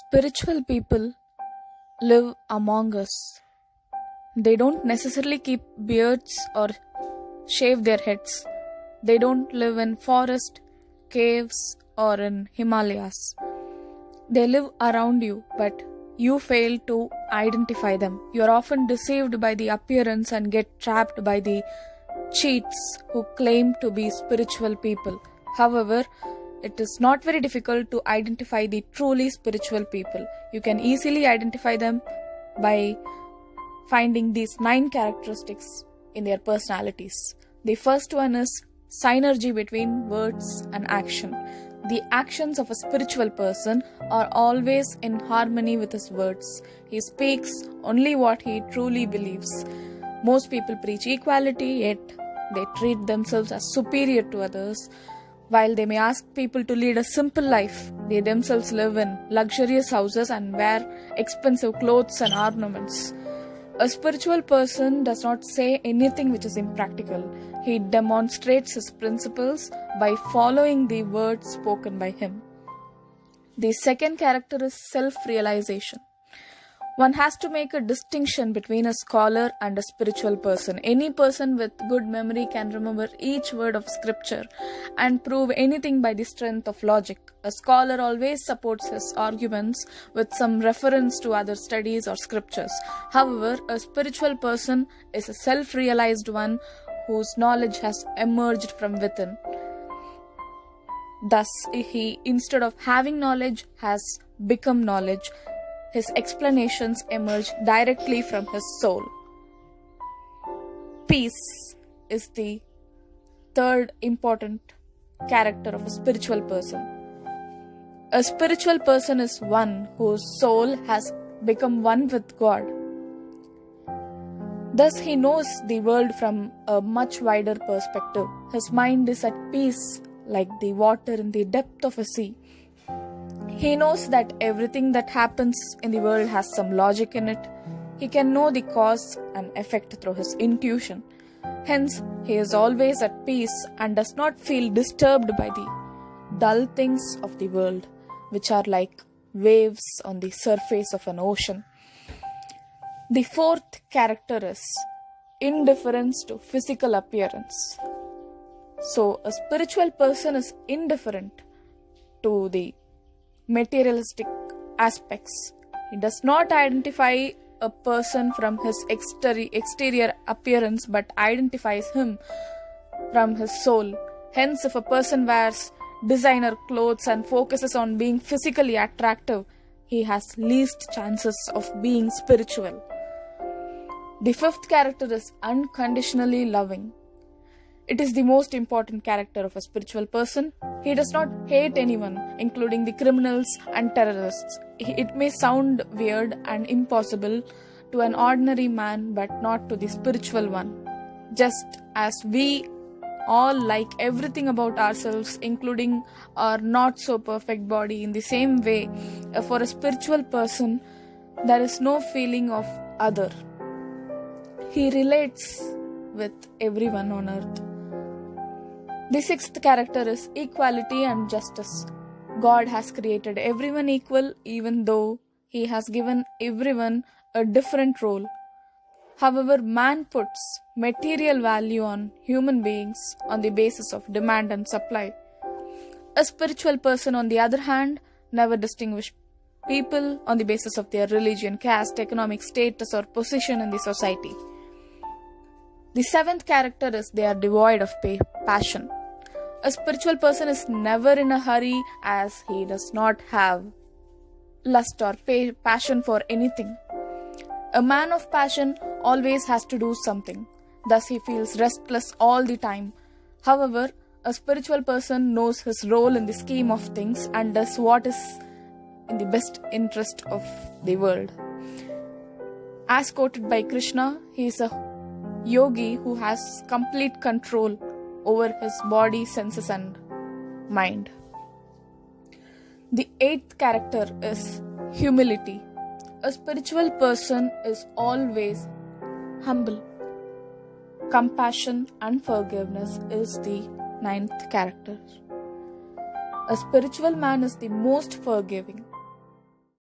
Spiritual people live among us. They don't necessarily keep beards or shave their heads. They don't live in forest, caves, or in Himalayas. They live around you, but you fail to identify them. You are often deceived by the appearance and get trapped by the cheats who claim to be spiritual people. However, it is not very difficult to identify the truly spiritual people. You can easily identify them by finding these 9 characteristics in their personalities. The first one is synergy between words and action. The actions of a spiritual person are always in harmony with his words. He speaks only what he truly believes. Most people preach equality, yet they treat themselves as superior to others. While they may ask people to lead a simple life, they themselves live in luxurious houses and wear expensive clothes and ornaments. A spiritual person does not say anything which is impractical. He demonstrates his principles by following the words spoken by him. The second character is self-realization. One has to make a distinction between a scholar and a spiritual person. Any person with good memory can remember each word of scripture and prove anything by the strength of logic. A scholar always supports his arguments with some reference to other studies or scriptures. However, a spiritual person is a self-realized one whose knowledge has emerged from within. Thus, he, instead of having knowledge, has become knowledge. His explanations emerge directly from his soul. Peace is the third important character of a spiritual person. A spiritual person is one whose soul has become one with God. Thus, he knows the world from a much wider perspective. His mind is at peace like the water in the depth of a sea. He knows that everything that happens in the world has some logic in it. He can know the cause and effect through his intuition. Hence, he is always at peace and does not feel disturbed by the dull things of the world, which are like waves on the surface of an ocean. The fourth character is indifference to physical appearance. So, a spiritual person is indifferent to the materialistic aspects. He does not identify a person from his exterior appearance but identifies him from his soul. Hence, if a person wears designer clothes and focuses on being physically attractive, he has least chances of being spiritual. The fifth character is unconditionally loving. It is the most important character of a spiritual person. He does not hate anyone, including the criminals and terrorists. It may sound weird and impossible to an ordinary man, but not to the spiritual one. Just as we all like everything about ourselves, including our not so perfect body, in the same way, for a spiritual person, there is no feeling of other. He relates with everyone on earth. The sixth character is equality and justice. God has created everyone equal, even though He has given everyone a different role. However, man puts material value on human beings on the basis of demand and supply. A spiritual person, on the other hand, never distinguishes people on the basis of their religion, caste, economic status, or position in the society. The seventh character is they are devoid of passion. A spiritual person is never in a hurry, as he does not have lust or passion for anything. A man of passion always has to do something. Thus, he feels restless all the time. However, a spiritual person knows his role in the scheme of things and does what is in the best interest of the world. As quoted by Krishna, he is a yogi who has complete control over his body, senses, and mind. The eighth character is humility. A spiritual person is always humble. Compassion and forgiveness is the ninth character. A spiritual man is the most forgiving.